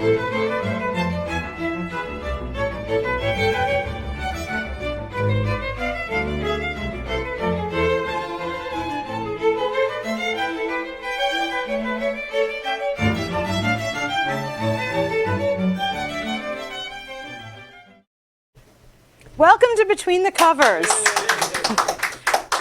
Welcome to Between the Covers,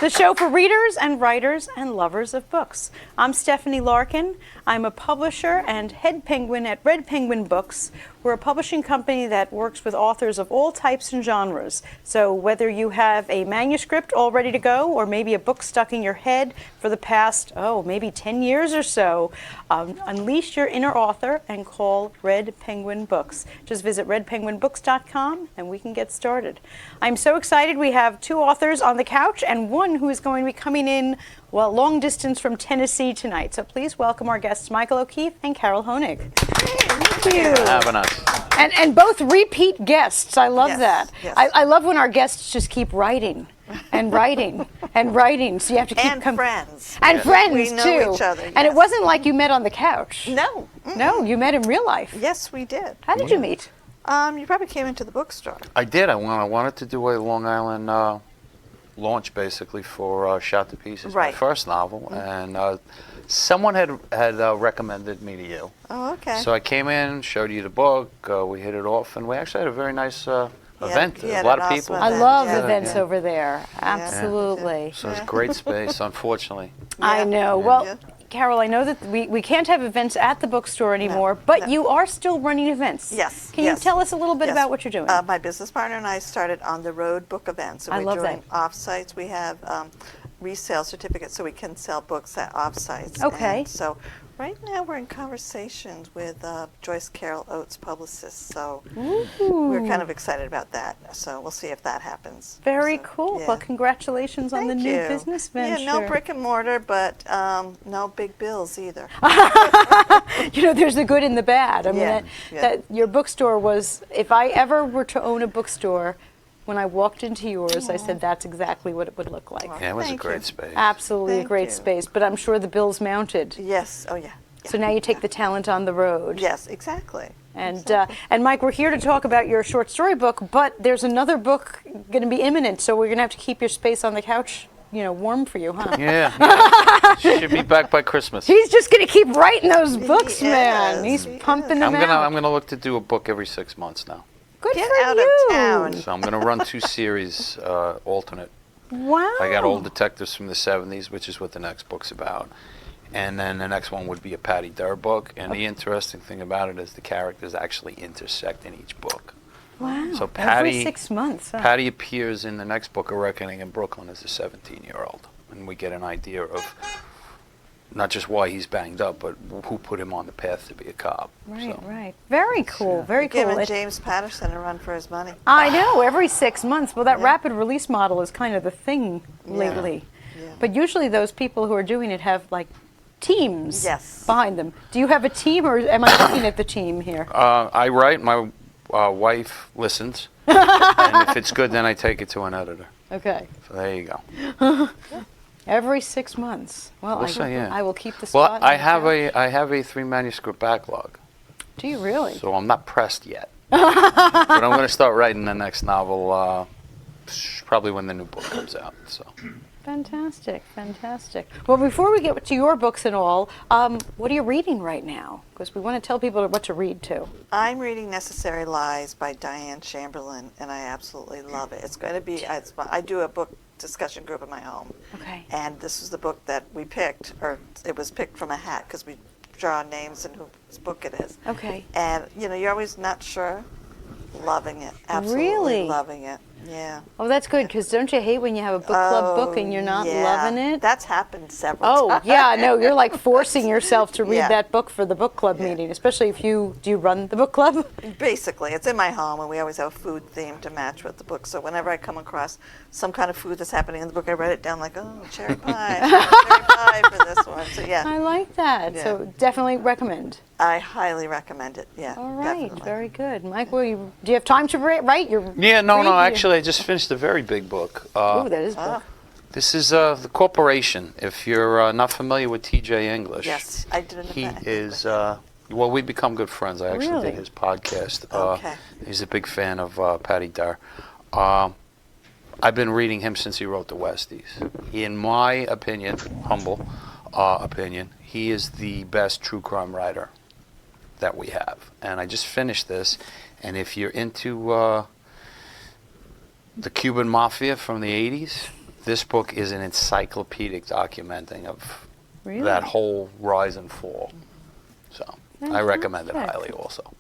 the show for readers and writers and lovers of books. I'm Stephanie Larkin. I'm a publisher and head penguin at Red Penguin Books. We're a publishing company that works with authors of all types and genres. So whether you have a manuscript all ready to go or maybe a book stuck in your head for the past, maybe 10 years or so, unleash your inner author and call Red Penguin Books. Just visit redpenguinbooks.com and we can get started. I'm so excited. We have two authors on the couch and one who is going to be coming in, long distance from Tennessee tonight. So please welcome our guests, Michael O'Keefe and Carol Honig. Thank you for having us. And both repeat guests. I love that. Yes. I love when our guests just keep writing and writing and writing. So you have to keep friends. And friends we too. know each other. Yes. And it wasn't like you met on the couch. No. No, you met in real life. Yes, we did. How did you meet? You probably came into the bookstore. I did. I wanted to do a Long Island launch, basically, for Shot to Pieces, my Right. first novel, and someone had recommended me to you. Oh, okay. So I came in, showed you the book, we hit it off, and we actually had a very nice event. he A had lot an of awesome people. event. I love Yeah. events Yeah. over there. Absolutely. So it's great space, unfortunately. I Yeah. know. Well, Yeah. Carol, I know that we can't have events at the bookstore anymore, but no. you are still running events. Yes, Can yes. you tell us a little bit Yes. about what you're doing? My business partner and I started on the road book events. So I we're love doing that. off-sites. We have resale certificates so we can sell books at off-sites. Okay. And so right now we're in conversations with Joyce Carol Oates, publicist. So we're kind of excited about that. So we'll see if that happens. Very So, cool. yeah. Well, congratulations on the Thank new you. business venture. Yeah, no brick and mortar, but no big bills either. You know, there's the good and the bad. I mean, Yeah, that your bookstore was, if I ever were to own a bookstore, when I walked into yours, I said that's exactly what it would look like. Yeah, it was Thank a great you. space. Absolutely a Thank great you. space, but I'm sure the bills mounted. Yes. Oh, yeah. So now you take the talent on the road. Yes, exactly. And Mike, we're here to talk about your short story book, but there's another book going to be imminent, so we're going to have to keep your space on the couch, warm for you, huh? Yeah. Should be back by Christmas. He's just going to keep writing those books, man. is, He's he pumping them out. I'm gonna look to do a book every 6 months now. Good Get for out you. of town. So I'm gonna run 2 series alternate. Wow. I got Old Detectives from the 70s, which is what the next book's about. And then the next one would be a Patty Durr book. And the interesting thing about it is the characters actually intersect in each book. Wow. So Every 6 months. Huh? Patty appears in the next book, A Reckoning in Brooklyn, as a 17-year-old. And we get an idea of not just why he's banged up, but who put him on the path to be a cop. Right, So, right. Very cool, very cool. Giving It- James Patterson a run for his money. I know, every 6 months. Well, that Yeah. rapid release model is kind of the thing lately. Yeah. But usually those people who are doing it have, like, teams Yes. behind them. Do you have a team, or am I looking at the team here? I write, my wife listens, and if it's good, then I take it to an editor. Okay. So there you go. Every 6 months. Well, We'll see, yeah. I will keep the Well, spot. I on have the couch. I have a 3 manuscript backlog, Do you really? so I'm not pressed yet. But I'm going to start writing the next novel probably when the new book comes out. So. Fantastic, fantastic. Well, before we get to your books and all, what are you reading right now? Because we want to tell people what to read too. I'm reading Necessary Lies by Diane Chamberlain, and I absolutely love it. It's going to be, I do a book discussion group at my home. Okay. And this was the book that we picked, or it was picked from a hat, because we draw names and whose book it is. Okay. And, you're always not sure. Loving it. Absolutely Really? loving it. Yeah. Oh, that's good, because don't you hate when you have a book club book and you're not yeah. loving it? That's happened several Oh, times. yeah, no, you're like forcing yourself to read Yeah. that book for the book club meeting, especially if do you run the book club? Basically, it's in my home, and we always have a food theme to match with the book. So whenever I come across some kind of food that's happening in the book, I write it down like, oh, cherry pie, cherry pie for this one. So yeah, I like that. Yeah. So definitely recommend. I highly recommend it. Yeah. All right, definitely. very good. Mike, do you have time to write? Yeah, no, read? actually, I just finished a very big book. Oh, that is big. Ah, This is The Corporation. If you're not familiar with T.J. English, yes, I did an he event. is Well, we become good friends. I actually Really? did his podcast. Okay. He's a big fan of Patty Durr. I've been reading him since he wrote The Westies. In my opinion, humble opinion, he is the best true crime writer that we have. And I just finished this, and if you're into the Cuban Mafia from the 80s, this book is an encyclopedic documenting of Really? that whole rise and fall. So I recommend it Fantastic. highly also.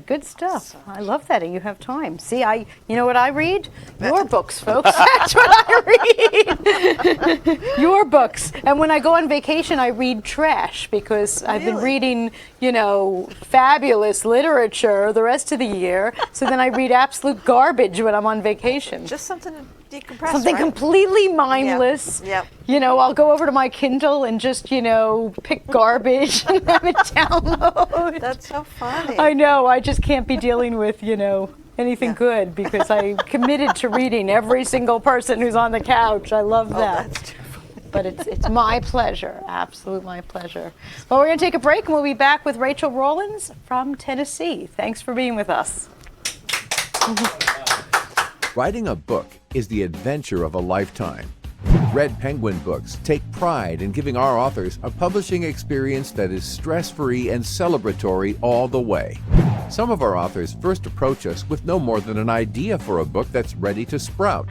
Good stuff. I love that you have time. See, you know what I read? Your books, folks. That's what I read. Your books. And when I go on vacation, I read trash because I've been Really? reading, fabulous literature the rest of the year. So then I read absolute garbage when I'm on vacation. Just something to decompress. Something right? completely mindless. Yep. I'll go over to my Kindle and just, pick garbage and have it download. That's so funny. I know. I just can't be dealing with, anything good because I'm committed to reading every single person who's on the couch. I love that. That's too funny. But it's my pleasure. Absolute my pleasure. Well, we're going to take a break and we'll be back with Rachel Rawlins from Tennessee. Thanks for being with us. Writing a book is the adventure of a lifetime. Red Penguin Books take pride in giving our authors a publishing experience that is stress-free and celebratory all the way. Some of our authors first approach us with no more than an idea for a book that's ready to sprout.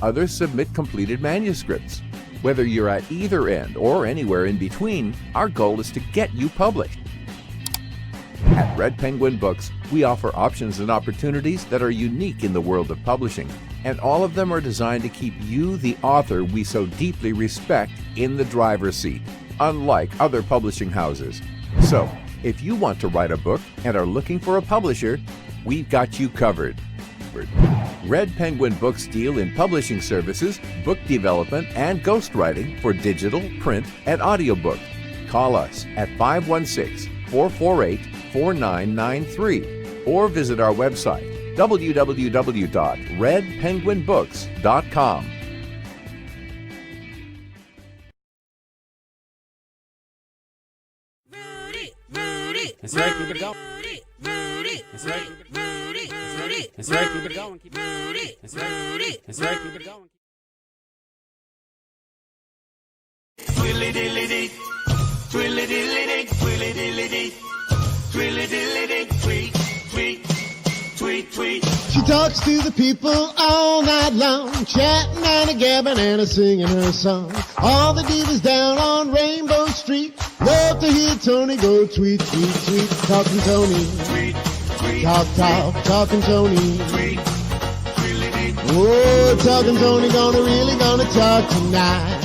Others submit completed manuscripts. Whether you're at either end or anywhere in between, our goal is to get you published. At Red Penguin Books, we offer options and opportunities that are unique in the world of publishing, and all of them are designed to keep you, the author we so deeply respect, in the driver's seat, unlike other publishing houses. So, if you want to write a book and are looking for a publisher, we've got you covered. Red Penguin Books deal in publishing services, book development, and ghostwriting for digital, print, and audiobook. Call us at 516-448-4993 or visit our website www.redpenguinbooks.com. That's right, keep it going. That's right, keep it going. That's right, keep it going. That's right, keep it going. Twilly dilly dee, twilly dilly dee, twilly dilly dee, twilly dilly dee, tweet, tweet, tweet, tweet. She talks to the people all night long, chatting and a-gabbing and a-singing her song. All the divas down on Rainbow Street love to hear Tony go tweet, tweet, tweet. Talking Tony, Tweet, tweet, talk, talking Tony. tweet, twilly dee. Oh, talking Tony gonna talk tonight.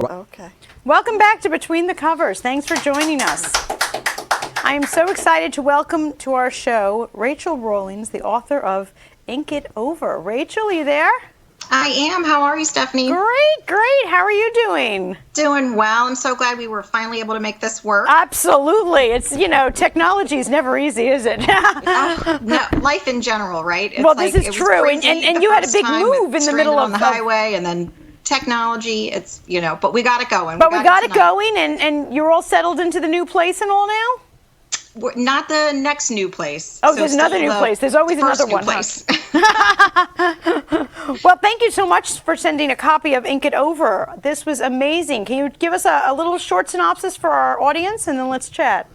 Okay. Welcome back to Between the Covers. Thanks for joining us. I am so excited to welcome to our show Rachel Rawlins, the author of Ink It Over. Rachel, are you there? I am. How are you, Stephanie? Great. How are you doing? Doing well. I'm so glad we were finally able to make this work. Absolutely. It's, technology is never easy, is it? No, life in general, right? It's Well, this is it was true, crazy and the you had a first big time move with in the middle stranded on of- the highway, and then technology. It's but we got it going. But we got it tonight. going, and you're all settled into the new place and all now? We're not the next new place. Oh, So there's another still new the place. There's always first another new one, huh? place. Well, thank you so much for sending a copy of Ink It Over. This was amazing. Can you give us a little short synopsis for our audience, and then let's chat?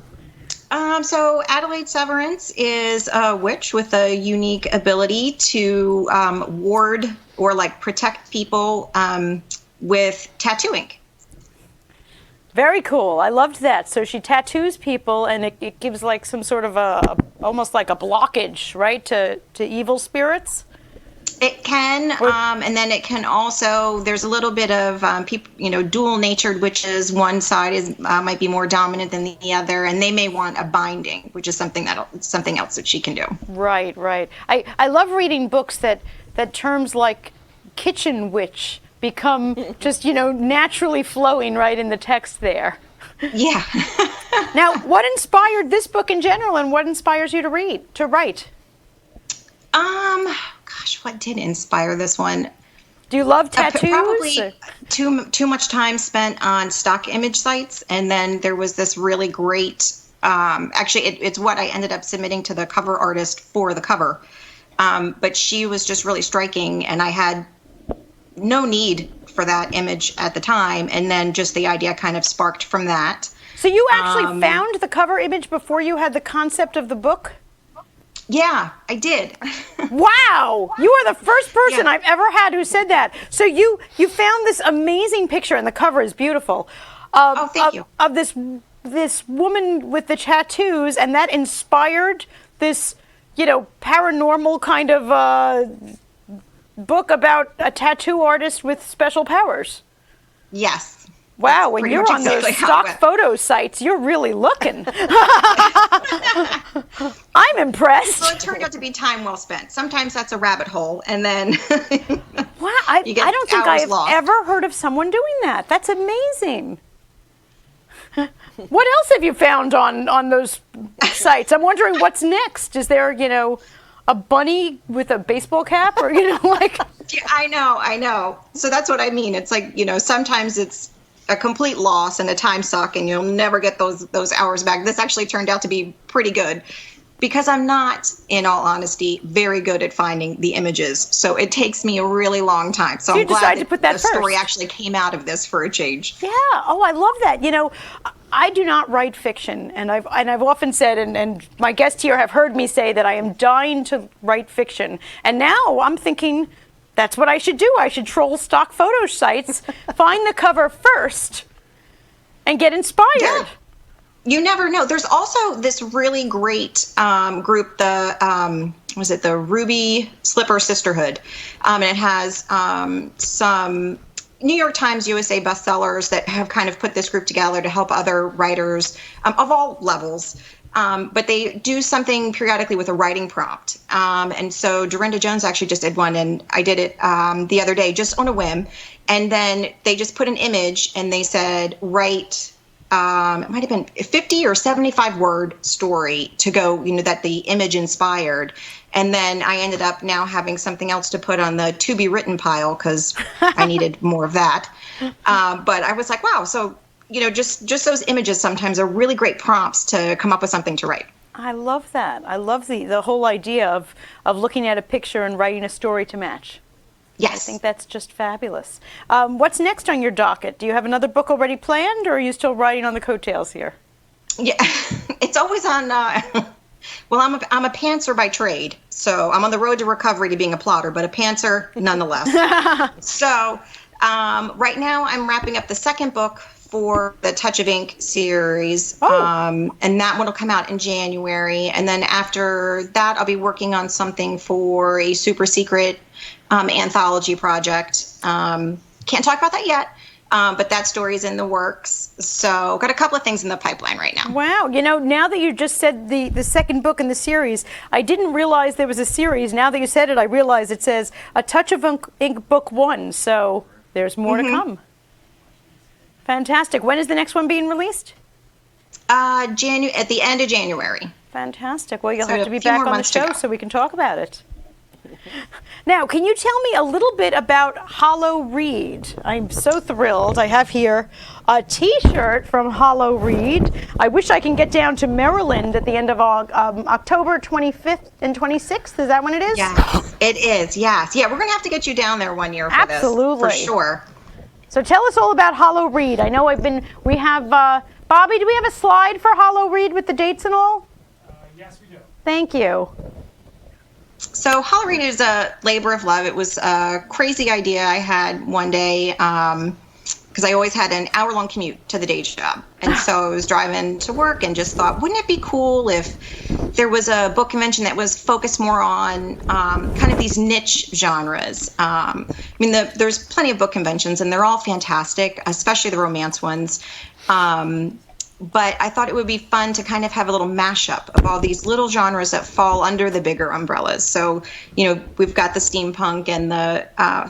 So Adelaide Severance is a witch with a unique ability to ward or protect people with tattoo ink. Very cool. I loved that. So she tattoos people, and it gives like some sort of almost like a blockage, right, to evil spirits? It can, and then it can also. There's a little bit of people, dual-natured witches. One side is might be more dominant than the other, and they may want a binding, which is something else that she can do. Right, right. I love reading books that terms like kitchen witch become just naturally flowing right in the text there. Yeah. Now, what inspired this book in general, and what inspires you to write? Gosh, what did inspire this one? Do you love tattoos? Probably too much time spent on stock image sites, and then there was this really great. Actually, it's what I ended up submitting to the cover artist for the cover, but she was just really striking, and I had no need for that image at the time, and then just the idea kind of sparked from that. So you actually found the cover image before you had the concept of the book? Yeah, I did. Wow, you are the first person I've ever had who said that. So you found this amazing picture, and the cover is beautiful. Thank you. Of this woman with the tattoos, and that inspired this, paranormal kind of book about a tattoo artist with special powers. Yes. Wow, when you're on those stock photo sites, you're really looking. I'm impressed. Well, it turned out to be time well spent. Sometimes that's a rabbit hole, and then wow, I don't think I've lost. ever heard of someone doing that. That's amazing. What else have you found on those sites? I'm wondering what's next. Is there, a bunny with a baseball cap, or like? Yeah, I know. So that's what I mean. It's like sometimes it's a complete loss and a time suck, and you'll never get those hours back. This actually turned out to be pretty good because I'm not, in all honesty, very good at finding the images. So it takes me a really long time. So I'm glad to put that the first. Story actually came out of this for a change. Yeah. Oh, I love that. I do not write fiction, and I've often said, and my guests here have heard me say that I am dying to write fiction. And now I'm thinking, that's what I should do. I should troll stock photo sites, find the cover first, and get inspired. Yeah. You never know. There's also this really great group, the Ruby Slipper Sisterhood, and it has some New York Times, USA bestsellers that have kind of put this group together to help other writers of all levels. But they do something periodically with a writing prompt. And so Dorinda Jones actually just did one, and I did it the other day just on a whim. And then they just put an image, and they said, write, it might have been 50 or 75 word story to go, that the image inspired. And then I ended up now having something else to put on the to be written pile because I needed more of that. But I was like, wow, so just those images sometimes are really great prompts to come up with something to write. I love that. I love the whole idea of looking at a picture and writing a story to match. Yes. I think that's just fabulous. What's next on your docket? Do you have another book already planned, or are you still riding on the coattails here? Yeah, it's always on. Well, I'm a pantser by trade, so I'm on the road to recovery to being a plotter, but a pantser nonetheless. So right now I'm wrapping up the second book for the Touch of Ink series, and that one will come out in January. And then after that, I'll be working on something for a super secret anthology project. Can't talk about that yet, but that story is in the works. So got a couple of things in the pipeline right now. Wow. Now that you just said the second book in the series, I didn't realize there was a series. Now that you said it, I realize it says A Touch of Ink Book 1. So there's more to come. Fantastic. When is the next one being released? At the end of January. Fantastic. Well, you'll have to be back on the show so we can talk about it. Now, can you tell me a little bit about Hollow Read? I'm so thrilled. I have here a T-shirt from Hollow Read. I wish I can get down to Maryland at the end of October 25th and 26th. Is that when it is? Yes, it is. Yes. Yeah, we're going to have to get you down there one year for Absolutely. This, for sure. So tell us all about Hollow Read. I know we have, Bobby, do we have a slide for Hollow Read with the dates and all? Yes, we do. Thank you. So Hollow Read is a labor of love. It was a crazy idea I had one day. because I always had an hour-long commute to the day job. And so I was driving to work and just thought, wouldn't it be cool if there was a book convention that was focused more on kind of these niche genres. I mean, there's plenty of book conventions, and they're all fantastic, especially the romance ones. But I thought it would be fun to kind of have a little mashup of all these little genres that fall under the bigger umbrellas. So, we've got the steampunk and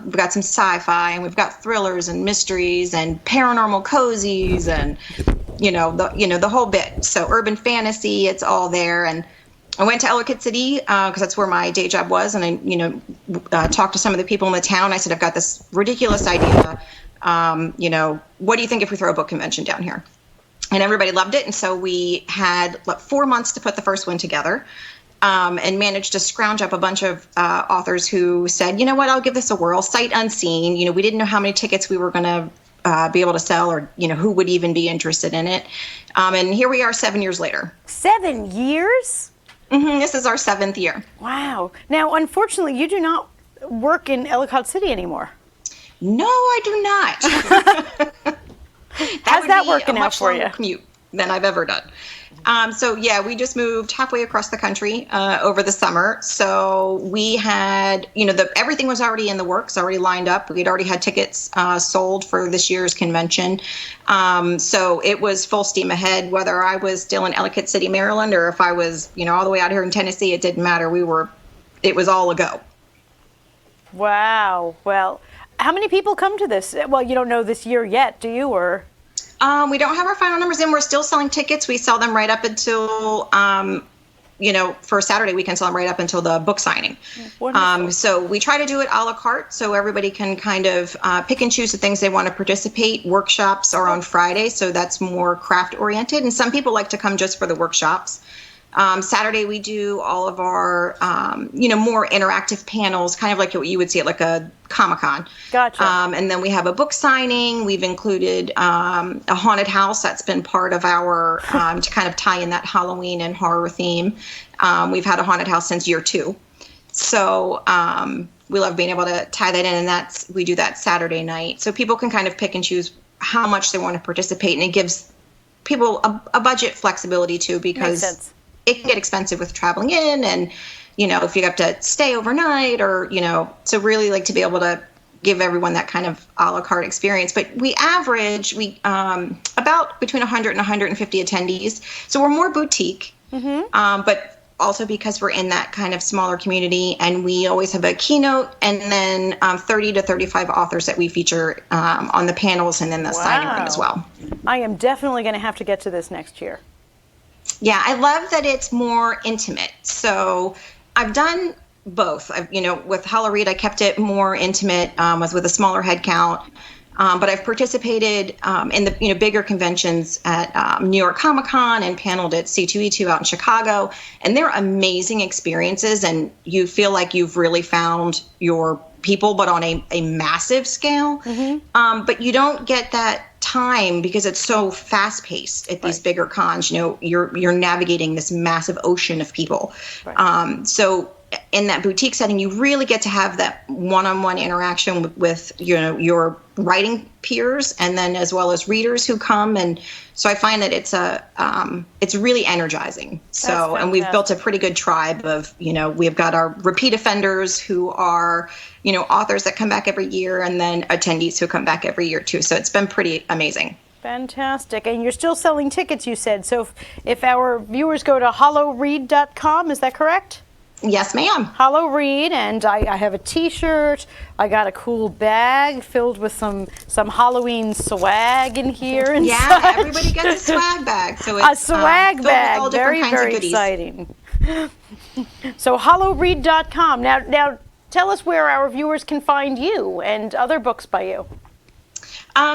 we've got some sci-fi, and we've got thrillers and mysteries and paranormal cozies and, the whole bit. So urban fantasy, it's all there. And I went to Ellicott City because that's where my day job was. And I, talked to some of the people in the town. I said, I've got this ridiculous idea. What do you think if we throw a book convention down here? And everybody loved it. And so we had 4 months to put the first one together, and managed to scrounge up a bunch of authors who said, you know what, I'll give this a whirl, sight unseen. We didn't know how many tickets we were going to be able to sell, or, who would even be interested in it. And here we are 7 years later. 7 years? Mm-hmm, this is our 7th year. Wow. Now, unfortunately, you do not work in Ellicott City anymore. No, I do not. How's that working out for you? A much longer commute than I've ever done. So yeah, we just moved halfway across the country over the summer. So we had, everything was already in the works, already lined up. We'd already had tickets sold for this year's convention. So it was full steam ahead, whether I was still in Ellicott City, Maryland, or if I was, all the way out here in Tennessee, it didn't matter. It was all a go. Wow. Well, how many people come to this? Well, you don't know this year yet, do you? Or we don't have our final numbers in. We're still selling tickets. We sell them right up until, for Saturday, we can sell them right up until the book signing. So we try to do it a la carte, so everybody can kind of pick and choose the things they want to participate. Workshops are on Friday, so that's more craft oriented. And some people like to come just for the workshops. Saturday, we do all of our, more interactive panels, kind of like what you would see at like a Comic-Con. Gotcha. And then we have a book signing. We've included a haunted house. That's been part of our, to kind of tie in that Halloween and horror theme. We've had a haunted house since year 2. So we love being able to tie that in, and we do that Saturday night. So people can kind of pick and choose how much they want to participate, and it gives people a budget flexibility too, because it can get expensive with traveling in, and, if you have to stay overnight or, so really like to be able to give everyone that kind of a la carte experience. But we average, about between 100 and 150 attendees. So we're more boutique, but also because we're in that kind of smaller community, and we always have a keynote, and then 30 to 35 authors that we feature on the panels and then the signing room as well. I am definitely going to have to get to this next year. Yeah, I love that it's more intimate. So I've done both. With Holla Read, I kept it more intimate, was with a smaller head count. But I've participated in the bigger conventions at New York Comic-Con and paneled at C2E2 out in Chicago. And they're amazing experiences, and you feel like you've really found your people, but on a massive scale. But you don't get that time because it's so fast-paced at these bigger cons. You're navigating this massive ocean of people. So in that boutique setting, you really get to have that one-on-one interaction with your writing peers, and then as well as readers who come. And so I find that it's really energizing. So, and we've built a pretty good tribe of, we've got our repeat offenders who are, authors that come back every year, and then attendees who come back every year too. So it's been pretty amazing. Fantastic. And you're still selling tickets, you said. So if our viewers go to hollowread.com, is that correct? Yes, ma'am. Hollow Read, and I have a T-shirt. I got a cool bag filled with some Halloween swag in here. And yeah, such. Everybody gets a swag bag. So it's a swag bag, all very, very exciting. So hollowread.com. Now, tell us where our viewers can find you and other books by you.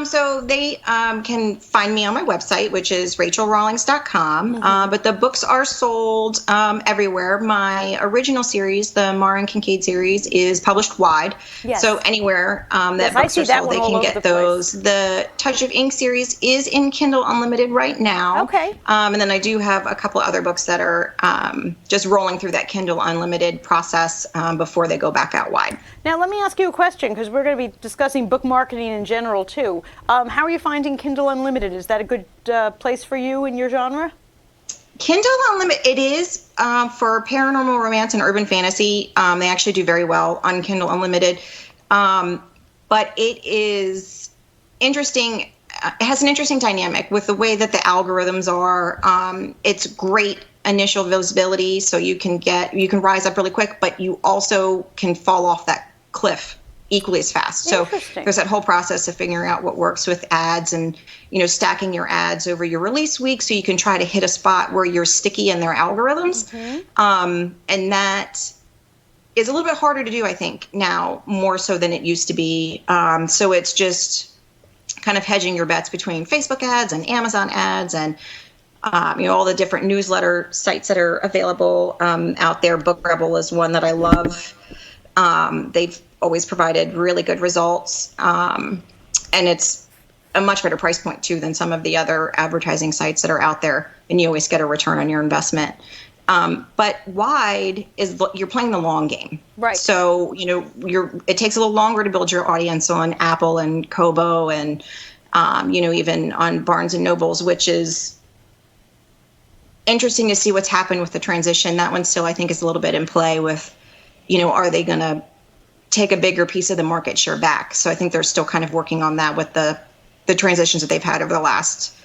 So they can find me on my website, which is rachelrawlings.com. But the books are sold everywhere. My original series, the Mara and Kincaid series, is published wide. Yes. So anywhere that books are sold, they can get those. The Touch of Ink series is in Kindle Unlimited right now. Okay. And then I do have a couple of other books that are just rolling through that Kindle Unlimited process before they go back out wide. Now, let me ask you a question, because we're going to be discussing book marketing in general, too. you. How are you finding Kindle Unlimited? Is that a good place for you in your genre? Kindle Unlimited, it is for paranormal romance and urban fantasy. They actually do very well on Kindle Unlimited. But it is interesting. It has an interesting dynamic with the way that the algorithms are. It's great initial visibility, so you can rise up really quick, but you also can fall off that cliff equally as fast. So there's that whole process of figuring out what works with ads and, stacking your ads over your release week so you can try to hit a spot where you're sticky in their algorithms. And that is a little bit harder to do, I think, now, more so than it used to be. So it's just kind of hedging your bets between Facebook ads and Amazon ads and all the different newsletter sites that are available out there. Book Rebel is one that I love. They've always provided really good results. And it's a much better price point, too, than some of the other advertising sites that are out there. And you always get a return on your investment. But Wide you're playing the long game. Right. So, it takes a little longer to build your audience on Apple and Kobo and, even on Barnes and Nobles, which is interesting to see what's happened with the transition. That one still, I think, is a little bit in play with, are they going to take a bigger piece of the market share back? So I think they're still kind of working on that with the transitions that they've had over the last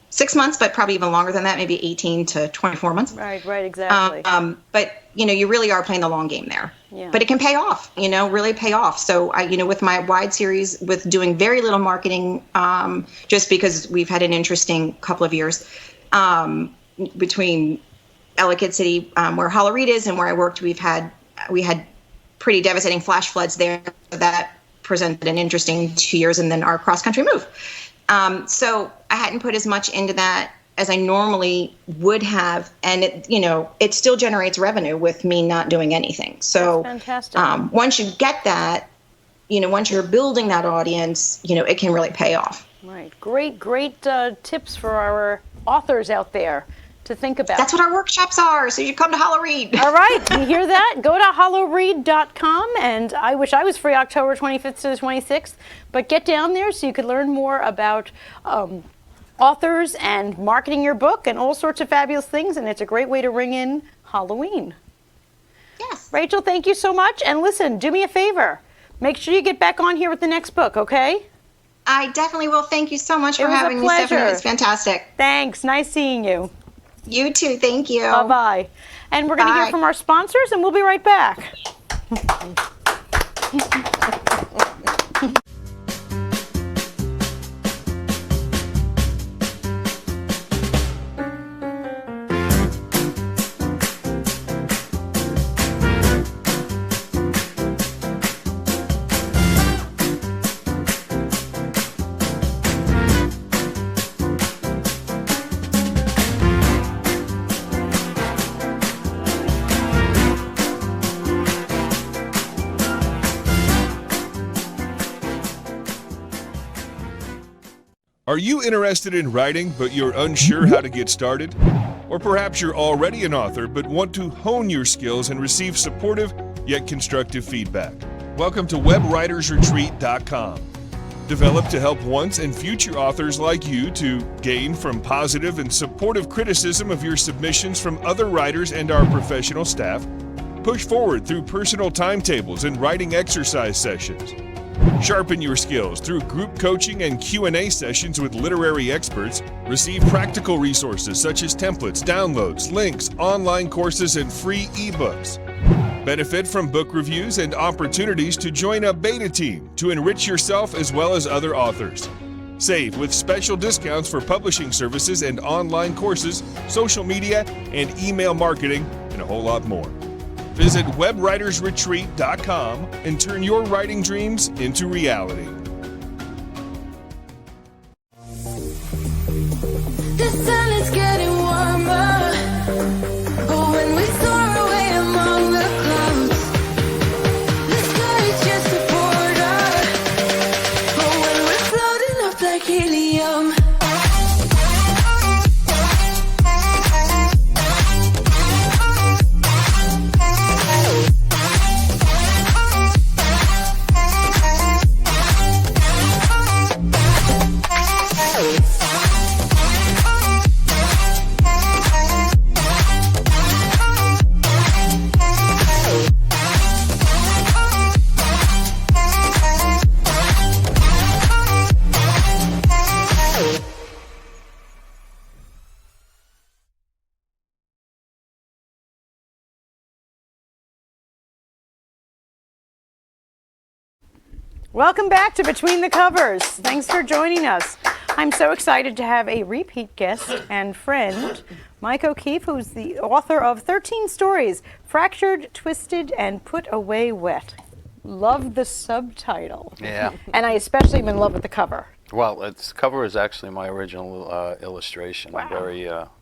6 months, but probably even longer than that, maybe 18 to 24 months. Right, exactly. But, you really are playing the long game there. Yeah. But it can pay off, really pay off. So, with my Wide series, with doing very little marketing, just because we've had an interesting couple of years between Ellicott City, where Hollow Reed is, and where I worked, we had pretty devastating flash floods there that presented an interesting 2 years, and then our cross-country move. So I hadn't put as much into that as I normally would have, and it still generates revenue with me not doing anything. So that's fantastic. Once you get that, once you're building that audience, it can really pay off. Right. Great tips for our authors out there to think about. That's what our workshops are. So you come to Hollow Reed. All right. You hear that? Go to hollowreed.com. And I wish I was free October 25th to the 26th. But get down there so you could learn more about authors and marketing your book and all sorts of fabulous things. And it's a great way to ring in Halloween. Yes. Rachel, thank you so much. And listen, do me a favor. Make sure you get back on here with the next book, okay? I definitely will. Thank you so much for having me, Stephanie. It was fantastic. Thanks. Nice seeing you. You too. Thank you. Bye-bye. And we're going to hear from our sponsors, and we'll be right back. Are you interested in writing, but you're unsure how to get started? Or perhaps you're already an author, but want to hone your skills and receive supportive yet constructive feedback? Welcome to webwritersretreat.com. Developed to help once and future authors like you to gain from positive and supportive criticism of your submissions from other writers and our professional staff, push forward through personal timetables and writing exercise sessions. Sharpen your skills through group coaching and Q&A sessions with literary experts. Receive practical resources such as templates, downloads, links, online courses, and free ebooks. Benefit from book reviews and opportunities to join a beta team to enrich yourself as well as other authors. Save with special discounts for publishing services and online courses, social media, and email marketing, and a whole lot more. Visit webwritersretreat.com and turn your writing dreams into reality. The sun is getting warmer. When we soar away among the clouds, the sky is just a border. When we're floating up like helium. Welcome back to Between the Covers. Thanks for joining us. I'm so excited to have a repeat guest and friend, Mike O'Keefe, who's the author of 13 stories, Fractured, Twisted, and Put Away Wet. Love the subtitle. Yeah. And I especially am in love with the cover. Well, its cover is actually my original illustration. Wow. I'm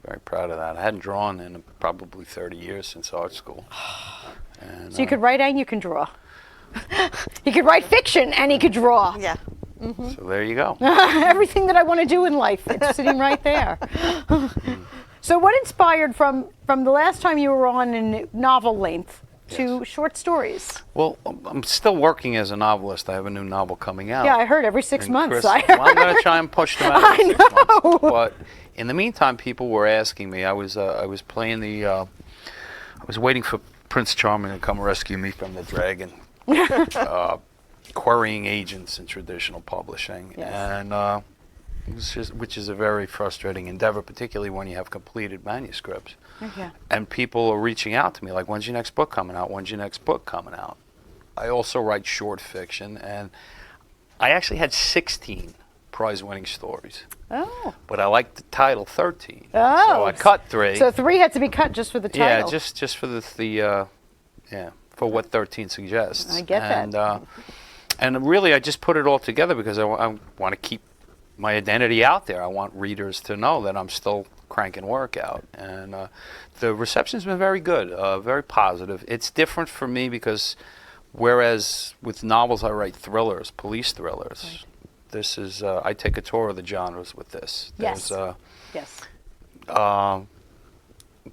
very proud of that. I hadn't drawn in probably 30 years since art school. And, So you could write and you can draw. You could write fiction and you could draw. Yeah. So there you go. Everything that I want to do in life, it's sitting right there. So what inspired from the last time you were on in novel length to short stories? Well, I'm still working as a novelist. I have a new novel coming out. Yeah, I heard every 6 And months. Chris, well, I'm going to try and push them out every 6 months. But in the meantime, people were asking me. I was playing I was waiting for Prince Charming to come rescue me from the dragon. Querying agents in traditional publishing, and which is a very frustrating endeavor, particularly when you have completed manuscripts. Okay. And people are reaching out to me like, "When's your next book coming out? When's your next book coming out?" I also write short fiction, and I actually had 16 prize-winning stories. Oh. But I liked the title 13. Oh. So I cut 3. So 3 had to be cut just for the title. Yeah, just for for what 13 suggests. I get that. And really, I just put it all together because I want to keep my identity out there. I want readers to know that I'm still cranking work out. And the reception's been very good, very positive. It's different for me because whereas with novels I write thrillers, police thrillers, right. This is, I take a tour of the genres with this. Yes. Yes.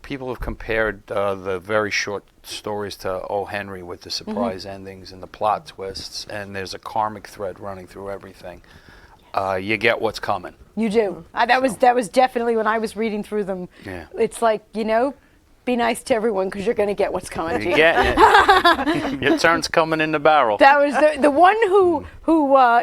People have compared the very short stories to O. Henry with the surprise endings and the plot twists, and there's a karmic thread running through everything. You get what's coming. You do. That was definitely when I was reading through them. Yeah. It's like, be nice to everyone because you're going to get what's coming to You're you. getting it. Your turn's coming in the barrel. That was the one who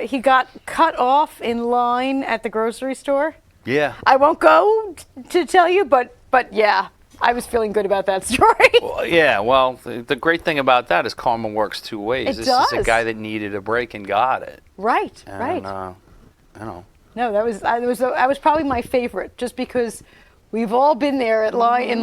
he got cut off in line at the grocery store. Yeah. I won't go to tell you, but yeah, I was feeling good about that story. Well, yeah, well, the great thing about that is karma works two ways. It This does. is a guy that needed a break and got it. Right, And, right. No, that was probably my favorite, just because we've all been there in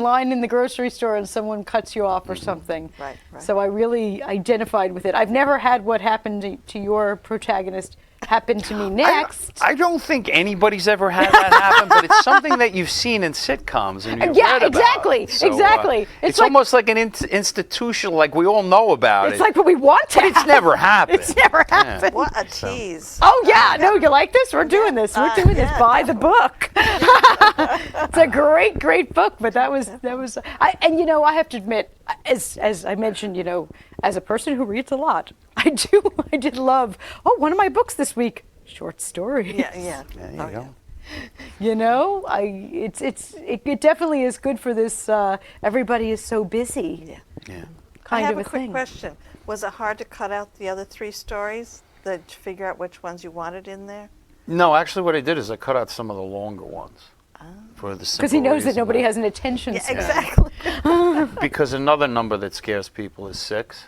line in the grocery store and someone cuts you off or something. Right, right. So I really identified with it. I've never had what happened to your protagonist happen to me next. I don't think anybody's ever had that happen, but it's something that you've seen in sitcoms and you've read about. Exactly, So, exactly. It's almost like an institutional, like we all know about It's it. like what we want to But it's never happened. It's never happened. What a tease. Oh yeah, no, you like this? We're doing this. We're doing this by the book. It's a great, great book. But that was, I have to admit, as I mentioned, as a person who reads a lot, I did love. Oh, one of my books this week, short stories. Yeah. There you go. It definitely is good for this. Everybody is so busy. Yeah. I have Of a a quick thing. question. Was it hard to cut out the other 3 stories? To figure out which ones you wanted in there? No, actually, what I did is I cut out some of the longer ones. For the Because he simple knows that reason nobody has an attention Yeah, span. exactly. Because another number that scares people is 6.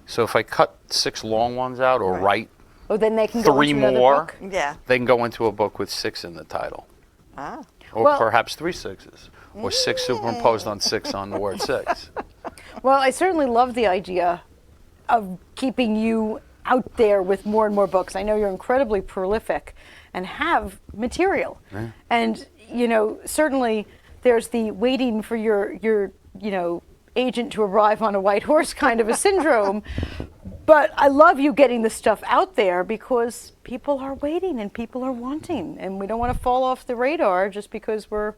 So if I cut 6 long ones out or Right. write Oh, then they can go 3 into another more, book? Yeah. they can go into a book with 6 in the title. Or Well- perhaps 3 6s. Or 6 superimposed on 6 on the word 6. Well, I certainly love the idea of keeping you out there with more and more books. I know you're incredibly prolific and have material. Yeah. And, certainly there's the waiting for your agent to arrive on a white horse kind of a syndrome. But I love you getting the stuff out there because people are waiting and people are wanting. And we don't want to fall off the radar just because we're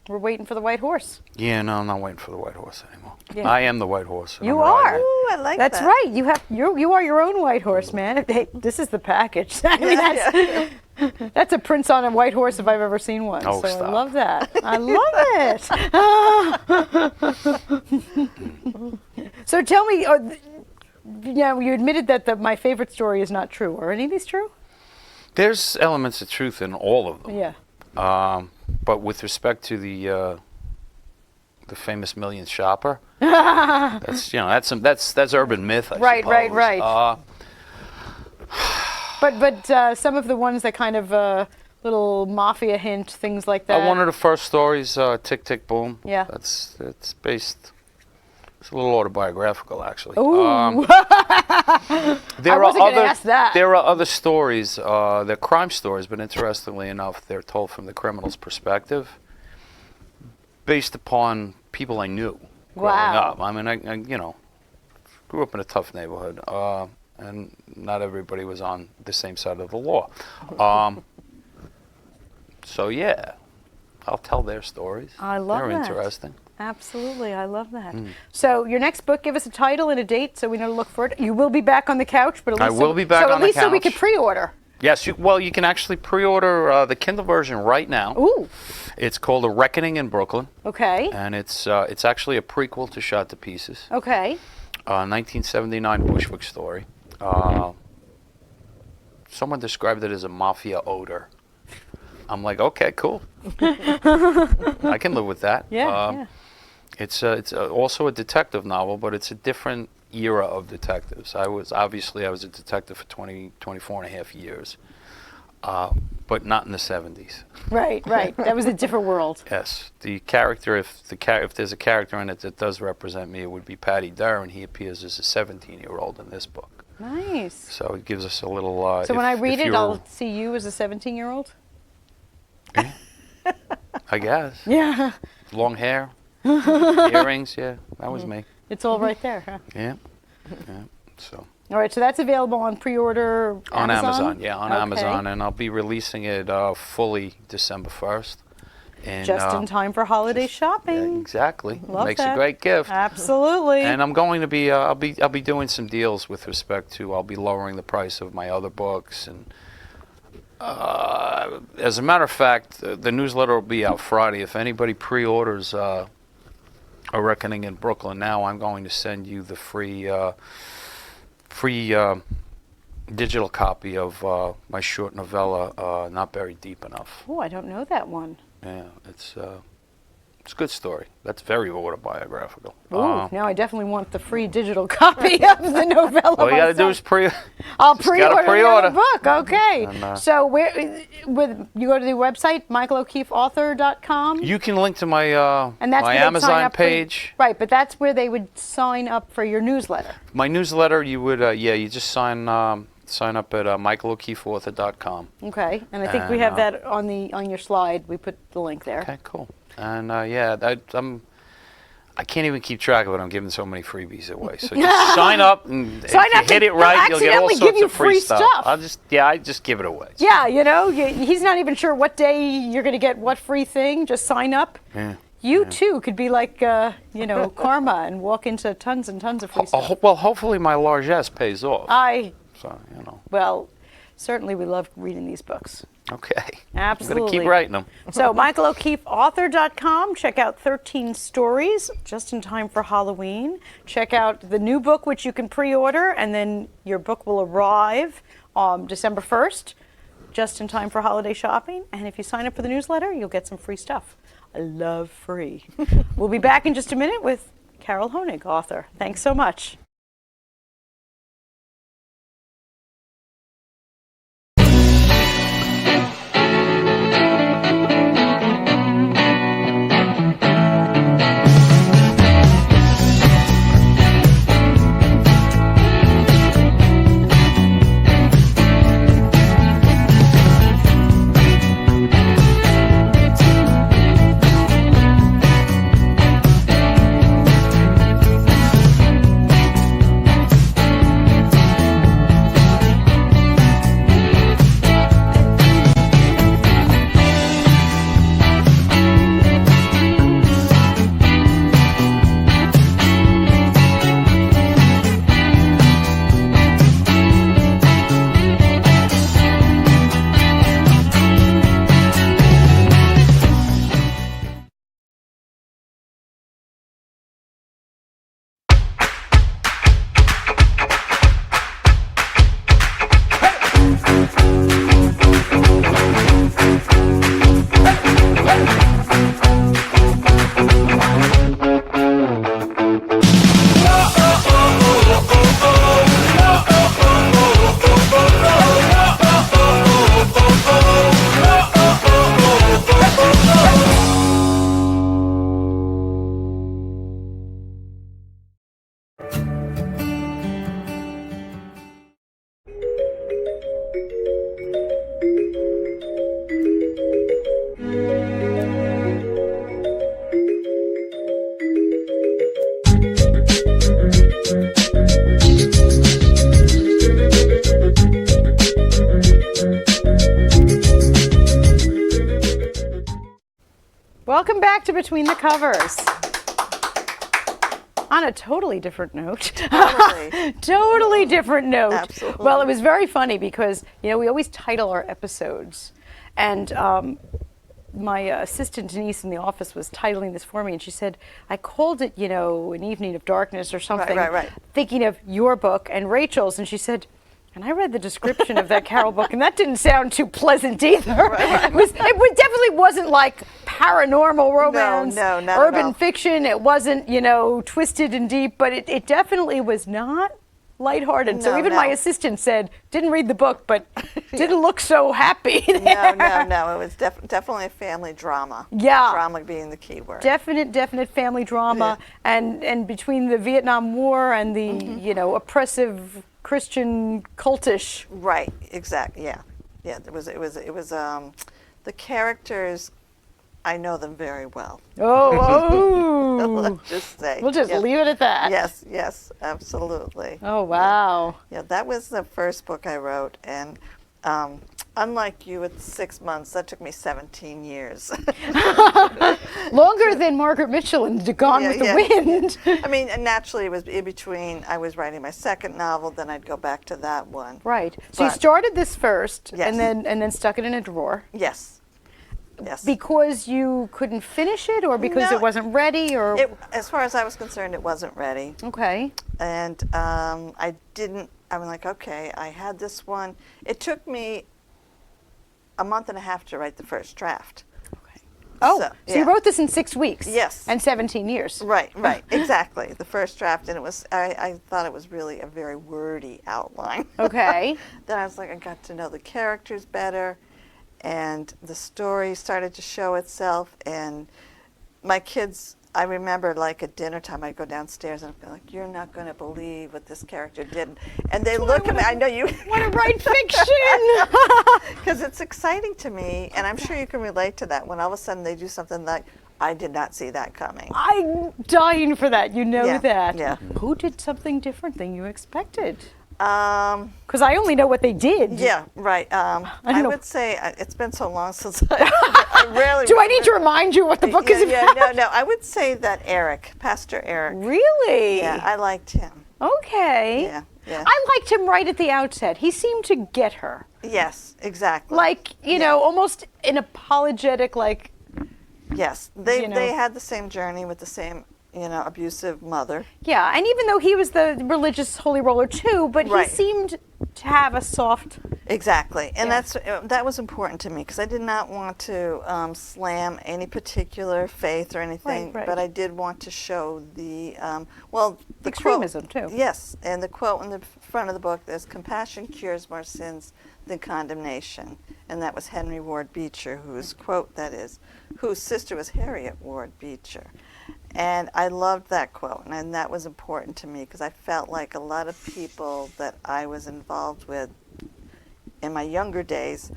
waiting for the white horse. Yeah, no, I'm not waiting for the white horse anymore. Yeah. I am the white horse. and You I'm riding are. it. Ooh, I like That's that. right. You are your own white horse, man. Hey, this is the package. I mean, that's a prince on a white horse if I've ever seen one. Oh, so I stop. love that. I love it. So tell me, you admitted that my favorite story is not true. Are any of these true? There's elements of truth in all of them. Yeah. But with respect to the famous Million Shopper, that's urban myth. I Right, right, suppose. right. But some of the ones that kind of little mafia hint, things like that. One of the first stories, Tick Tick Boom. Yeah. It's based. It's a little autobiographical, actually. Ooh. I wasn't gonna ask that. There are other stories. They're crime stories, but interestingly enough, they're told from the criminal's perspective, based upon people I knew growing Wow. up. I mean, I grew up in a tough neighborhood, and not everybody was on the same side of the law. So yeah, I'll tell their stories. I love They're that. interesting. Absolutely, I love that. So your next book, give us a title and a date so we know to look for it. You will be back on the couch, but at least I will be back so on at the least so we couch. could pre-order. Yes, you can actually pre-order the Kindle version right now. Ooh. It's called A Reckoning in Brooklyn, Okay. and it's actually a prequel to Shot to Pieces, Okay. 1979 Bushwick story. Someone described it as a mafia odor. I'm like, okay, cool. I can live with that. Yeah. It's also a detective novel, but it's a different era of detectives. I was a detective for 24 and a half years, but not in the 70s. Right. That was a different world. Yes, the character, if there's a character in it that does represent me, it would be Patty Durr, and he appears as a 17-year-old in this book. Nice. So it gives us a little. So when I read it, I'll see you as a 17-year-old? I guess. Yeah. Long hair, earrings. Yeah, that was me. It's all right there, huh? Yeah. So. All right, so that's available on pre-order On Amazon? Amazon, on Okay. Amazon, and I'll be releasing it fully December 1st. And, Just in time for holiday shopping. Yeah, exactly. Love Makes that. a great gift. Absolutely. And I'm going to be I'll be doing some deals with respect to I'll be lowering the price of my other books, and as a matter of fact, the newsletter will be out Friday. If anybody pre-orders A Reckoning in Brooklyn now, I'm going to send you the free digital copy of my short novella, Not Buried Deep Enough. Oh, I don't know that one. Yeah, it's a good story. That's very autobiographical. Ooh, now I definitely want the free digital copy of the novella. All you got to do is I'll just gotta pre-order pre-order. the book. Okay. And, so you go to the website michaelo'keefeauthor.com. You can link to my And that's my where they'd sign Amazon up page. right, but that's where they would sign up for your newsletter. My newsletter, you would you just sign up at michaelo'keefeauthor.com. Okay, and I think we And, have that on your slide. We put the link there. Okay, cool. And I can't even keep track of it. I'm giving so many freebies away. So just sign up, and if Sign you up hit it and right, you'll get all accidentally sorts give you of free free stuff. stuff. I just give it away. Yeah, he's not even sure what day you're going to get what free thing. Just sign up. Yeah. You too could be like, Karma and walk into tons and tons of free stuff. Well, hopefully my largesse pays off. So Well, certainly we love reading these books. Okay. Absolutely. I'm gonna keep writing them. So michaelo'keefeauthor.com. Check out 13 stories just in time for Halloween. Check out the new book, which you can pre-order, and then your book will arrive on December 1st, just in time for holiday shopping. And if you sign up for the newsletter, you'll get some free stuff. I love free. We'll be back in just a minute with Carol Honig, author. Thanks so much. Welcome back to Between the Covers. On a totally different note. Totally. Totally different note. Absolutely. Well, it was very funny because, we always title our episodes. And my assistant Denise in the office was titling this for me, and she said, I called it, An Evening of Darkness or something, right. thinking of your book and Rachel's. And she said, and I read the description of that Carol book, and that didn't sound too pleasant either. It definitely wasn't like paranormal romance, no, not at urban all. fiction. It wasn't, twisted and deep, but it definitely was not lighthearted. So No, even no. my assistant said, didn't read the book, but didn't look so happy. No. It was definitely a family drama. Yeah. Drama being the key word. Definite family drama, and between the Vietnam War and the oppressive Christian cultish. Right. Exactly. Yeah. It was. The characters. I know them very well. Oh. Let's just say. We'll just leave it at that. Yes, absolutely. Oh, wow. Yeah, that was the first book I wrote, and unlike you with 6 months, that took me 17 years. Longer than Margaret Mitchell and Gone with the Wind. I mean, and naturally, it was in between. I was writing my second novel, then I'd go back to that one. Right. So you But- started this first, Yes. and then stuck it in a drawer. Yes. Because you couldn't finish it, or because No, it wasn't ready, or as far as I was concerned, it wasn't ready. okay. And I didn't. I'm like, okay, I had this one. It took me a month and a half to write the first draft. Oh, So, so you wrote this in 6 weeks? Yes. And 17 years. Right, exactly. The first draft, and it was. I thought it was really a very wordy outline. Okay. Then I was like, I got to know the characters better, and the story started to show itself. And my kids, I remember, like at dinner time, I'd go downstairs and I'd be like, "You're not going to believe what this character did," and they look at me. I know you want to write fiction because it's exciting to me, and I'm sure you can relate to that. When all of a sudden they do something like, I did not see that coming. I'm dying for that. You know Yeah, that. yeah. Who did something different than you expected? Um, Because I only know what they did. yeah, right. don't I know. would say it's been so long since I rarely. Do I need to remind you what the book is Yeah, about? no. I would say that Pastor Eric. Really? Yeah, I liked him. Okay. Yeah. I liked him right at the outset. He seemed to get her. Yes, exactly. Like, you know, almost an apologetic, like. Yes, they you know. they had the same journey with the same abusive mother. Yeah, and even though he was the religious holy roller too, but Right. he seemed to have a soft. Exactly, and Yeah. that was important to me because I did not want to slam any particular faith or anything, Right. but I did want to show the the Extremism, quote, too. Yes, and the quote in the front of the book is "Compassion cures more sins than condemnation," and that was Henry Ward Beecher, whose sister was Harriet Ward Beecher. And I loved that quote, and that was important to me because I felt like a lot of people that I was involved with in my younger days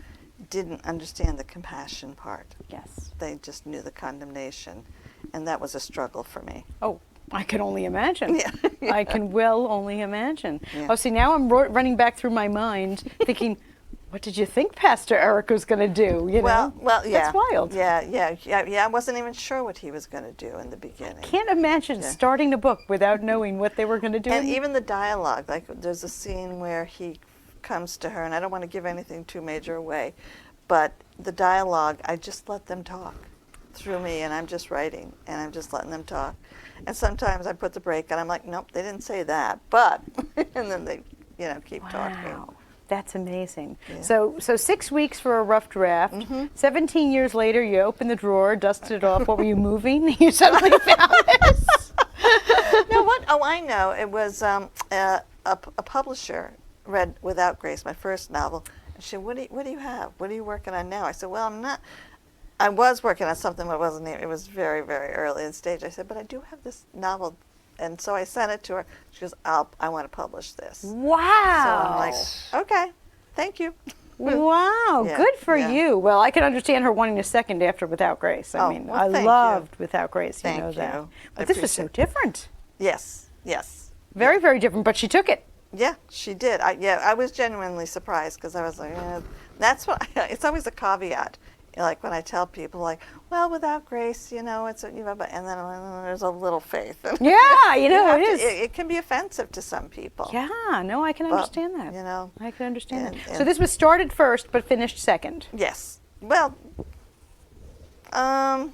didn't understand the compassion part. Yes. They just knew the condemnation, and that was a struggle for me. Oh, I can only imagine. Yeah. I can well only imagine. Yeah. Oh, see, now I'm running back through my mind, thinking, what did you think Pastor Eric was going to do? You know? Well, yeah. That's wild. Yeah. I wasn't even sure what he was going to do in the beginning. Can't imagine starting a book without knowing what they were going to do. And even the dialogue, like there's a scene where he comes to her, and I don't want to give anything too major away, but the dialogue, I just let them talk through me, and I'm just writing, and I'm just letting them talk. And sometimes I put the break, and I'm like, nope, they didn't say that, but, and then they, keep talking. Wow. That's amazing. Yeah. So 6 weeks for a rough draft. 17 years later, you opened the drawer, dusted it off. What were you moving? You suddenly found this. No, what? Oh, I know. It was a publisher read Without Grace, my first novel. And she said, what do you have? What are you working on now? I said, well, I'm not. I was working on something, but it was very, very early in stage. I said, but I do have this novel. And so I sent it to her. She goes, I want to publish this. Wow. So I'm like, okay, thank you. Wow, Yeah, good for yeah. you. Well, I can understand her wanting a second after Without Grace. I mean, well, I thank loved Without Grace, you Thank know that. you. But I this was so appreciate different. Yes. Very, very different, but she took it. Yeah, she did. I was genuinely surprised because I was like, that's what. It's always a caveat. like when I tell people, like, well, without grace, you know, it's, you know, but, and then there's a little faith. Yeah, you know, have it to- is. It can be offensive to some people. Yeah, no, I can But, understand that. you know, I can understand and- that. So and- this was started first but finished second. Yes. Well, I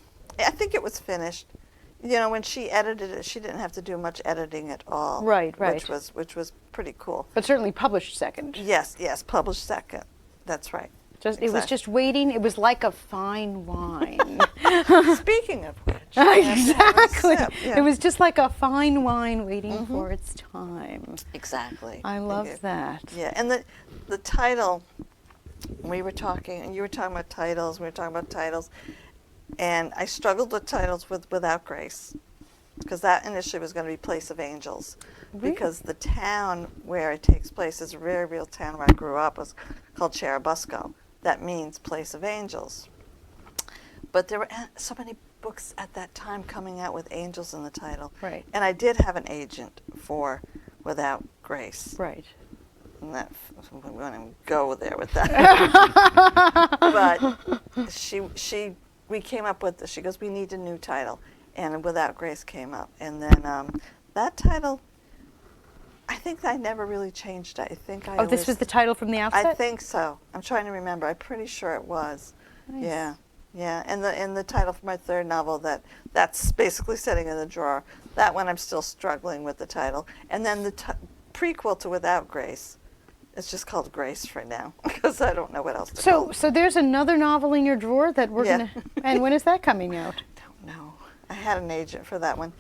think it was finished. You know, when she edited it, she didn't have to do much editing at all. Right, right. Which was pretty cool. But certainly published second. Yes, published second. That's right. It was Exactly. just waiting. It was like a fine wine. Speaking of which, I have to have a Exactly. sip, yeah. It was just like a fine wine waiting for its time. Exactly. I love Yeah. that. Yeah, and the title, we were talking, and you were talking about titles, we were talking about titles, and I struggled with titles Without Grace, because that initially was going to be Place of Angels, because the town where it takes place is a very real town where I grew up, was called Cherubusco. That means Place of Angels. But there were so many books at that time coming out with angels in the title. Right. And I did have an agent for Without Grace. Right. And that, we won't even go there with that. But we came up with this. She goes, we need a new title. And Without Grace came up. And then that title, I think I never really changed it. I think I Oh, this was the title from the outset? I think so. I'm trying to remember. I'm pretty sure it was. Nice. Yeah. Yeah, and the title for my third novel, that's basically sitting in the drawer. That one I'm still struggling with the title. And then the prequel to Without Grace, it's just called Grace for now, because I don't know what else to call it. So there's another novel in your drawer that we're Yeah. gonna. And when is that coming out? No, I had an agent for that one.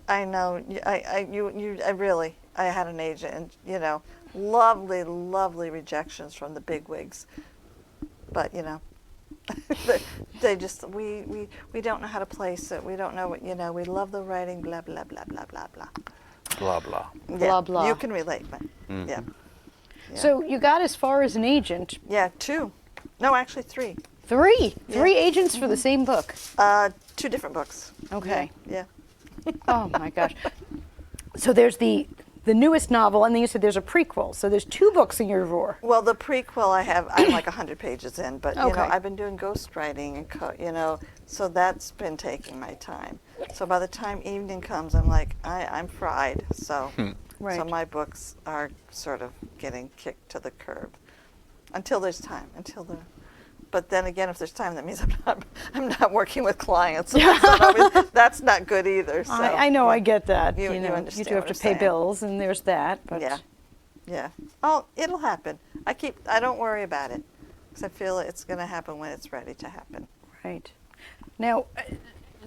I know. I had an agent, and you know, lovely rejections from the bigwigs, but you know, they just we don't know how to place it. We don't know what, you know. We love the writing. Blah blah blah blah blah blah. Blah blah. Yeah, Blah, blah. You can relate, but yeah. So you got as far as an agent. Yeah, 2. No, actually 3. Three agents for the same book. 2 different books. Okay. Yeah. Oh my gosh. So there's the newest novel, and then you said there's a prequel. So there's 2 books in your drawer. Well, the prequel I'm like 100 pages in, but you know, Okay. I've been doing ghostwriting and you know, so that's been taking my time. So by the time evening comes, I'm like, I'm fried. So Right. so my books are sort of getting kicked to the curb until there's time. But then again, if there's time, that means I'm not working with clients. So that's not good either. So I know, I get that. You know, understand do have what to I'm pay saying. bills, and there's that. But Yeah. Oh, it'll happen. I don't worry about it, because I feel it's going to happen when it's ready to happen. Right. Now,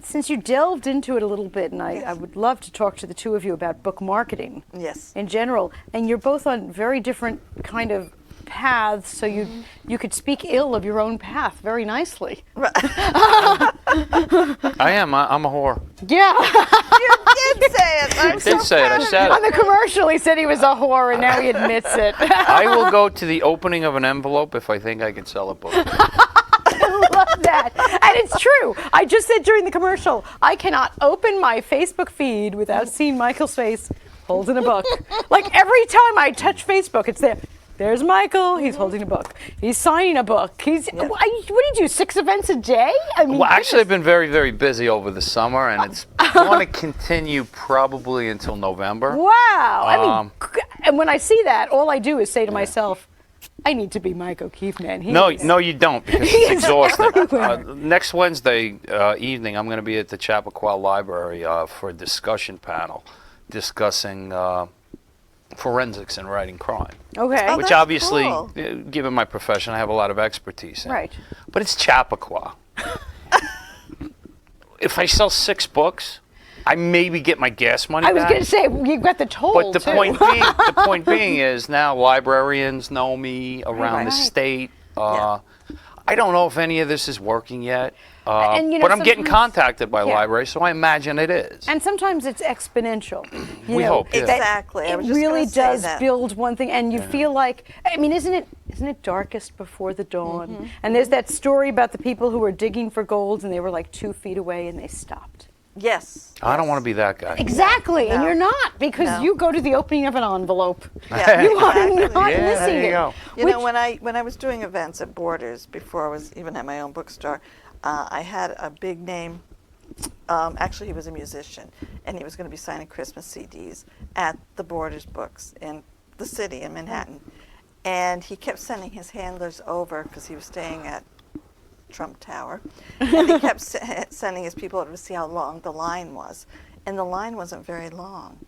since you delved into it a little bit, and I would love to talk to the two of you about book marketing Yes. in general, and you're both on very different kind of paths, so you could speak ill of your own path very nicely. I am. I'm a whore. Yeah. You did say it. I did say it. I said On it. the commercial, he said he was a whore, and now he admits it. I will go to the opening of an envelope if I think I can sell a book. I love that. And it's true. I just said during the commercial, I cannot open my Facebook feed without seeing Michael's face holding a book. Like every time I touch Facebook, it's there. There's Michael. He's holding a book. He's signing a book. What do you do? 6 events a day? I mean, Well, actually, I've been very, very busy over the summer, and it's going to continue probably until November. Wow. I mean, and when I see that, all I do is say to myself, I need to be Mike O'Keefe, man. No, you don't, because He it's is exhausting. everywhere. Next Wednesday evening, I'm going to be at the Chappaqua Library for a discussion panel discussing forensics and writing crime. Okay. Oh, Which that's obviously, cool. given my profession, I have a lot of expertise in. Right. But it's Chappaqua. If I sell 6 books, I maybe get my gas money I was back. going to say, you've got the toll, But the too. point being is now librarians know me around the Right. state. I don't know if any of this is working yet, And, you know, but I'm getting sometimes- contacted by Yeah. libraries, so I imagine it is. And sometimes it's exponential. You We know, hope, yeah. that Exactly. I was It just really gonna say does that. build one thing, and you feel like, I mean, isn't it darkest before the dawn? Mm-hmm. And there's that story about the people who were digging for gold, and they were like 2 feet away, and they stopped. Yes. I don't want to be that guy. Exactly, and No. you're not, because No. you go to the opening of an envelope. Yeah, You are exactly. not Yeah, missing there you it. go. You Which- know, when I was doing events at Borders before I was even at my own bookstore, I had a big name. Actually, he was a musician, and he was going to be signing Christmas CDs at the Borders Books in the city in Manhattan. And he kept sending his handlers over because he was staying at Trump Tower, and he kept sending his people over to see how long the line was, and the line wasn't very long,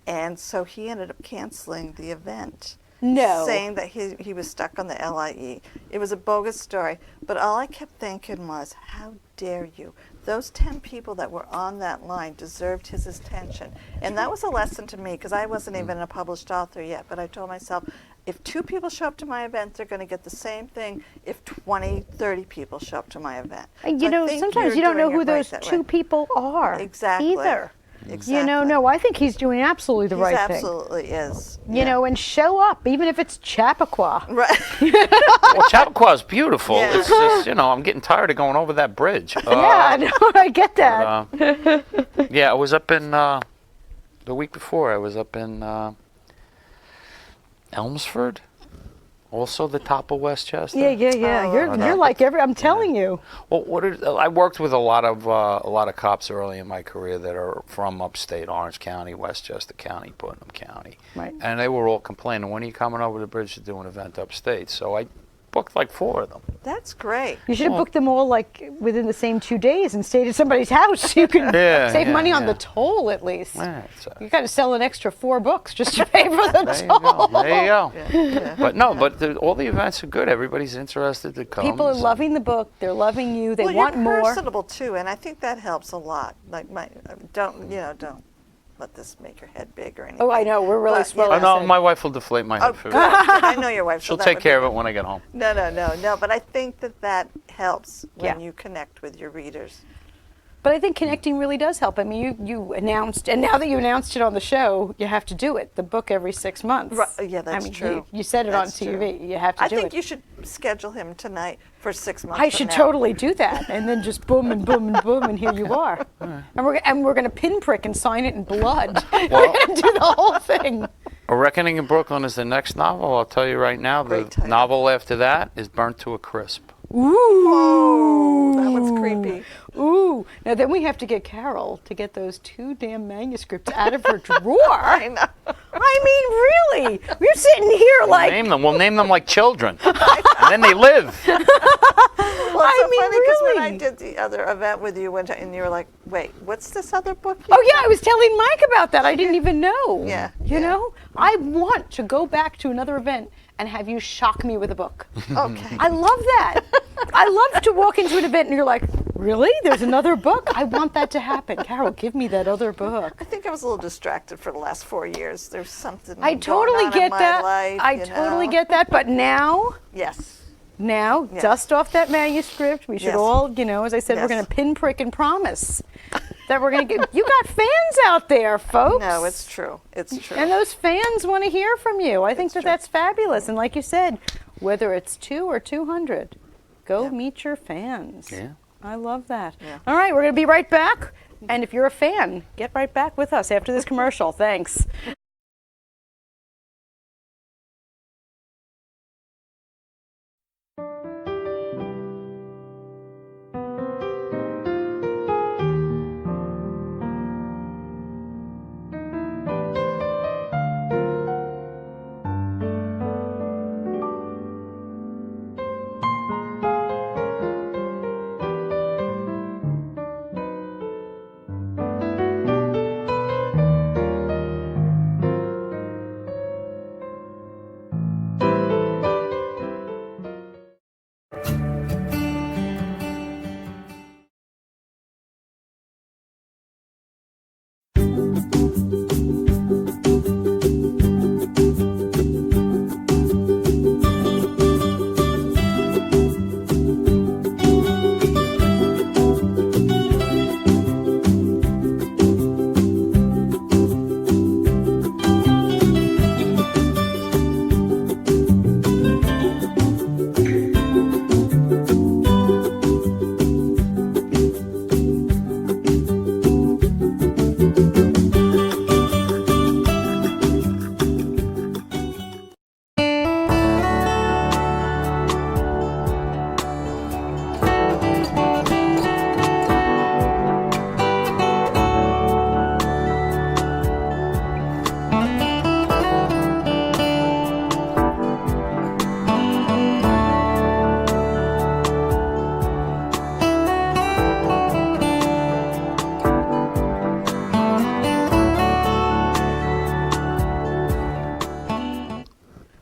and so he ended up canceling the event. No. Saying that he was stuck on the LIE. It was a bogus story, but all I kept thinking was, how dare you? Those 10 people that were on that line deserved his attention. And that was a lesson to me, because I wasn't even a published author yet, but I told myself, if 2 people show up to my event, they're going to get the same thing if 20, 30 people show up to my event. You So I know, think sometimes you're you don't know doing who it right those that 2 way. people are. Exactly. Either. Exactly. You know, no, I think he's doing absolutely the He right thing. absolutely is. You know, and show up, even if it's Chappaqua. Right. Well, Chappaqua beautiful. Yeah. It's just, I'm getting tired of going over that bridge. Yeah, I know, I get that. Yeah, I was up in, the week before, I was up in Elmsford. Also the top of Westchester. Yeah. You're like I'm telling you. Well, I worked with a lot of cops early in my career that are from upstate Orange County, Westchester County, Putnam County. Right. And they were all complaining, when are you coming over the bridge to do an event upstate? So I booked like 4 of them. That's great. You should have booked them all like within the same 2 days and stayed at somebody's house. So you could save money on the toll at least. Yeah, You got to sell an extra 4 books just to pay for the there you toll. go. There you go. Yeah. But no, all the events are good. Everybody's interested to come. People are loving the book. They're loving you. They Well, want you're more. personable too, and I think that helps a lot. Like don't let this make your head big or anything. Oh, I know. We're really But, you I know, know my wife will deflate my head Oh, for good. that. I know your wife. She'll take care of it when I get home. No. But I think that helps when Yeah. you connect with your readers. But I think connecting really does help. I mean, you announced, and now that you announced it on the show, you have to do it. The book every 6 months. Right, yeah, that's I mean, true. You said it That's on TV. true. You have to I do think it. you should schedule him tonight for 6 months. I from should now. totally do that, and then just boom and boom and boom, and here you are. And we're going to pinprick and sign it in blood. We're going to do the whole thing. A Reckoning in Brooklyn is the next novel. I'll tell you right now. Great The title. novel after that is Burnt to a Crisp. Ooh. That one's creepy. Ooh. Now then we have to get Carol to get those 2 damn manuscripts out of her drawer. I know. I mean, really? We're sitting here like. We'll name them like children. And then they live. Well, it's so mean, funny because when I really. did the other event with you, and you were like, "Wait, what's this other book?" Oh yeah, I was telling Mike about that. I didn't even know. Yeah, You yeah. know, I want to go back to another event and have you shock me with a book. Okay. I love that. I love to walk into an event and you're like, really? There's another book? I want that to happen. Carol, give me that other book. I think I was a little distracted for the last 4 years. There's something. I totally going on get in my that. Life, I you totally know? get that. But now, Yes. Yes. dust off that manuscript. We should Yes. all, as I said, we're Yes. going to pinprick and promise that we're going to get. You got fans out there, folks. No, it's true. It's true. And those fans want to hear from you. I think It's true. that's fabulous. And like you said, whether it's 2 or 200, go Yeah. meet your fans. Yeah. I love that. Yeah. All right, we're going to be right back. And if you're a fan, get right back with us after this commercial. Thanks.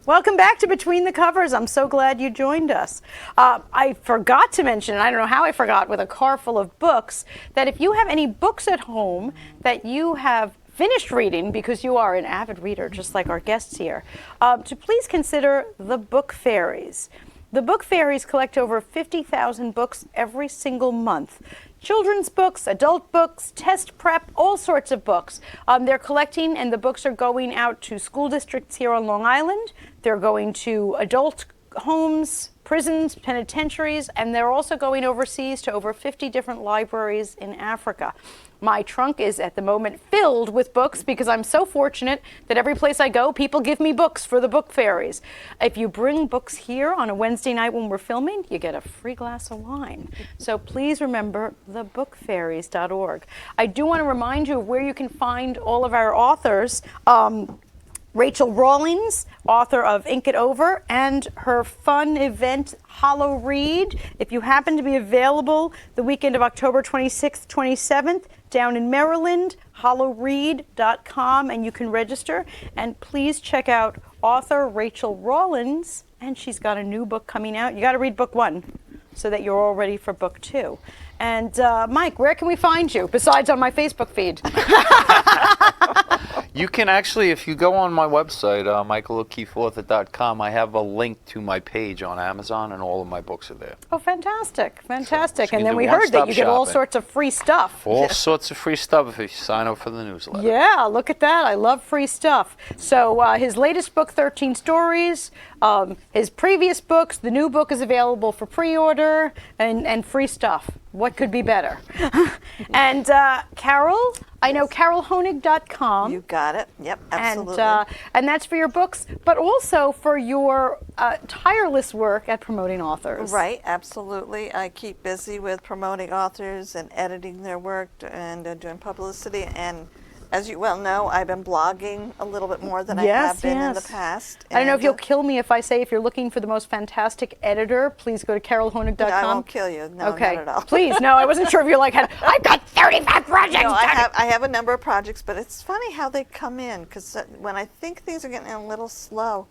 Welcome back to Between the Covers. I'm so glad you joined us. I forgot to mention, and I don't know how I forgot with a car full of books, that if you have any books at home that you have finished reading, because you are an avid reader, just like our guests here, to please consider the Book Fairies. The Book Fairies collect over 50,000 books every single month. Children's books, adult books, test prep, all sorts of books. They're collecting, and the books are going out to school districts here on Long Island. They're going to adult homes, prisons, penitentiaries, and they're also going overseas to over 50 different libraries in Africa. My trunk is at the moment filled with books because I'm so fortunate that every place I go, people give me books for the Book Fairies. If you bring books here on a Wednesday night when we're filming, you get a free glass of wine. So please remember thebookfairies.org. I do want to remind you of where you can find all of our authors. Rachel Rawlings, author of Ink It Over, and her fun event, Hollow Read. If you happen to be available the weekend of October 26th, 27th, down in Maryland, hollowread.com, and you can register. And please check out author Rachel Rawlings, and she's got a new book coming out. You got to read book 1 so that you're all ready for book 2. And Mike, where can we find you besides on my Facebook feed? You can actually, if you go on my website, michaelokeefeauthor.com, I have a link to my page on Amazon, and all of my books are there. Oh, fantastic, fantastic. So and you then can we do heard that one-stop you get all shopping. sorts of free stuff. All sorts of free stuff if you sign up for the newsletter. Yeah, look at that. I love free stuff. So his latest book, 13 Stories, his previous books, the new book is available for pre-order and free stuff. What could be better? And Carol, I know carolhonig.com. You got it. Yep, absolutely. And that's for your books, but also for your tireless work at promoting authors. Right, absolutely. I keep busy with promoting authors and editing their work and doing publicity. And as you well know, I've been blogging a little bit more than I have been in the past. I don't know if And, you'll kill me if I say if you're looking for the most fantastic editor, please go to carolhonig.com. No, I won't kill you. No, okay. not at all. Please, no, I wasn't sure if you're like, I've got 35 projects. No, I have a number of projects, but it's funny how they come in, because when I think things are getting a little slow,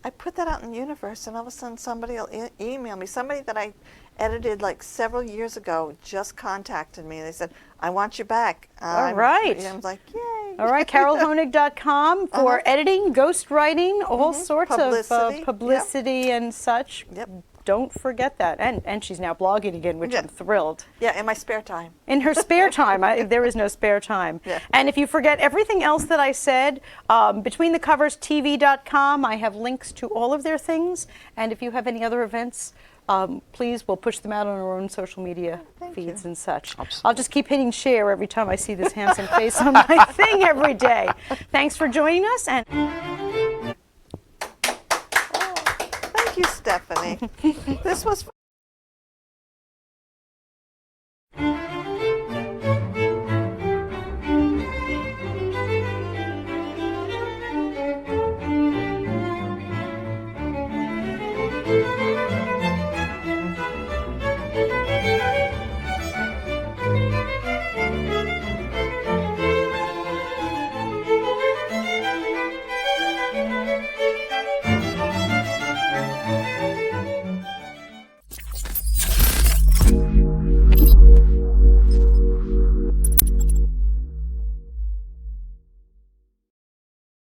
I put that out in the universe, and all of a sudden somebody will email me. Somebody that I edited like several years ago just contacted me. They said, I want you back. All right. And I was like, yay. All right, carolhonig.com for editing, ghostwriting, all sorts Publicity. of publicity and such. Yep. Don't forget that. And she's now blogging again, which I'm thrilled. Yeah, in my spare time. In her spare time. There is no spare time. Yeah. And if you forget everything else that I said, betweenthecoverstv.com, I have links to all of their things. And if you have any other events, please, we'll push them out on our own social media feeds and such. Absolutely. I'll just keep hitting share every time I see this handsome face on my thing every day. Thanks for joining us. And Thank you, Stephanie. This was